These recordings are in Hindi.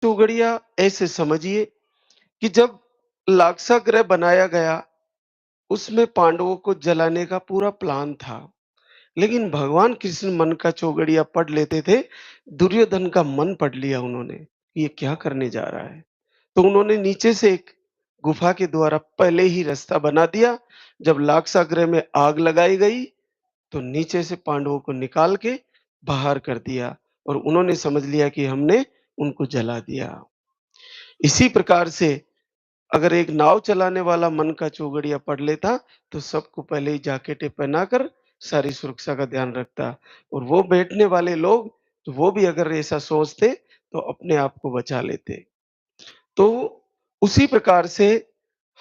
चौगड़िया ऐसे समझिए कि जब लाक्षागृह बनाया गया, उसमें पांडवों को जलाने का पूरा प्लान था। लेकिन भगवान कृष्ण मन का चौगड़िया पढ़ लेते थे, दुर्योधन का मन पढ़ लिया उन्होंने, ये क्या करने जा रहा है? तो उन्होंने नीचे से एक गुफा के द्वारा पहले ही रास्ता बना दिया। जब लाक्षागृह में आग लगाई गई, तो नीचे से पांडवों को निकाल के बाहर कर दिया और उन्होंने समझ लिया कि हमने उनको जला दिया। इसी प्रकार से अगर एक नाव चलाने वाला मन का चौगड़िया पढ़ लेता, तो सबको पहले ही जैकेटें पहनाकर सारी सुरक्षा का ध्यान रखता और वो बैठने वाले लोग, तो वो भी अगर ऐसा सोचते, तो अपने आप को बचा लेते। तो उसी प्रकार से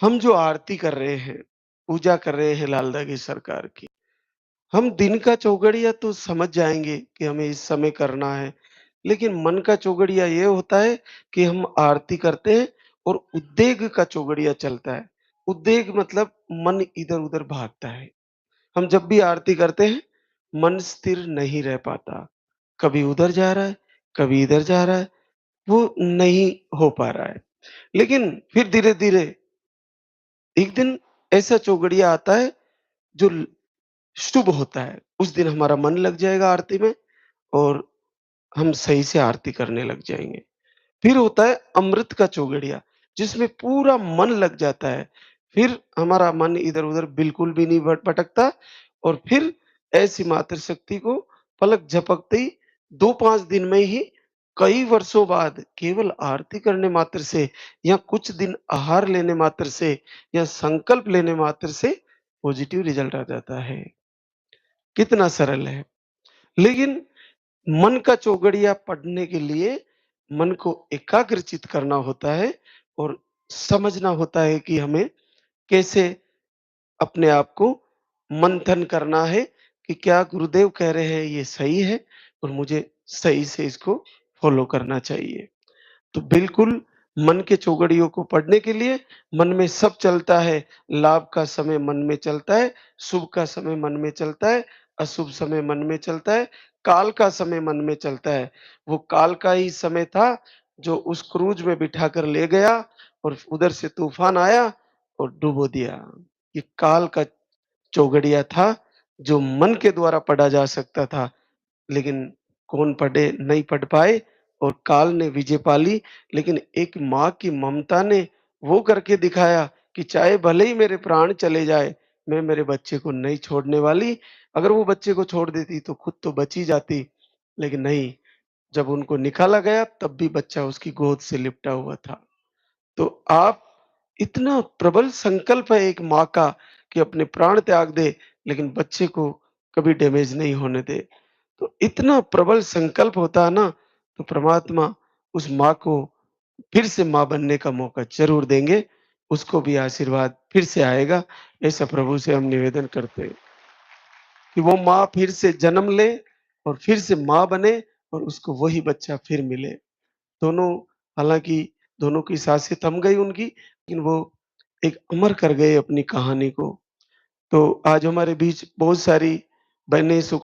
हम जो आरती कर रहे हैं, पूजा कर रहे हैं लाल की सरकार की, हम दिन का चौगड़िया तो समझ जाएँगे कि हमें इस समय करना है, लेकिन मन का चौगड़िया ये होता है कि हम आरती करते हैं और उद्वेग का चौगड़िया चलता है। उद्वेग मतलब मन इधर-उधर भागता है। हम जब भी आरती करते हैं, मन स्थिर नहीं रह पाता। कभी उधर जा रहा है, कभी इधर जा रहा है, वो नहीं हो पा रहा है। लेकिन फिर धीरे-धीरे एक दिन ऐसा चौगड़िया आता है जो शुभ होता है। उस दिन हमारा मन लग जाएगा आरती में और हम सही से आरती करने लग जाएँगे। फिर होता है अमृत का चौगड़िया, जिसमें पूरा मन लग जाता है। फिर हमारा मन इधर-उधर बिल्कुल भी नहीं भटकता और फिर ऐसी मातृशक्ति को पलक झपकते ही 2-5 दिन में ही कई वर्षों बाद केवल आरती करने मात्र से या कुछ दिन आहार लेने मात्र से या संकल्प लेने मात्र से पॉजिटिव रिजल्ट आ जाता है। कितना सरल है। लेकिन मन का चौगड़िया पढ़ने के लिए मन को एकाग्रचित करना होता है और समझना होता है कि हमें कैसे अपने आप को मंथन करना है कि क्या गुरुदेव कह रहे हैं ये सही है और मुझे सही से इसको फॉलो करना चाहिए। तो बिल्कुल मन के चौगड़ियों को पढ़ने के लिए मन में सब चलता है। लाभ का समय मन में चलता है, शुभ का समय मन में चलता है, अशुभ समय मन में चलता है, काल का समय मन में चलता है। वो काल का ही समय था जो उस क्रूज में बिठाकर ले गया और उधर से तूफान आया और डुबो दिया। ये काल का चौगड़िया था जो मन के द्वारा पढ़ा जा सकता था। लेकिन कौन पढ़े, नहीं पढ़ पाए और काल ने विजय पा ली। लेकिन एक माँ की ममता ने वो करके दिखाया कि चाहे भले ही मेरे प्राण चले जाए, मैं मेरे बच्चे को नहीं छोड़ने वाली। अगर वो बच्चे को छोड़ देती तो खुद तो बच ही जाती, लेकिन नहीं, जब उनको निकाला गया तब भी बच्चा उसकी गोद से लिपटा हुआ था। तो आप इतना प्रबल संकल्प है एक माँ का कि अपने प्राण त्याग दे, लेकिन बच्चे को कभी डैमेज नहीं होने दे। तो इतना प्रबल संकल्प होता है ना, तो परमात्मा उस माँ को फिर से माँ बनने का मौका ज़रूर देंगे, उसको भी आशीर्वाद फिर से आएगा, ऐसा प्रभु से हम निवेदन करते हैं कि वो माँ फिर से जन्म ले और फिर से माँ बने और उसको वही बच्चा फिर मिले। दोनों हालाँकि दोनों की साँसें थम गई उनकी, लेकिन वो एक अमर कर गए अपनी कहानी को। तो आज हमारे बीच बहुत सारी बहनें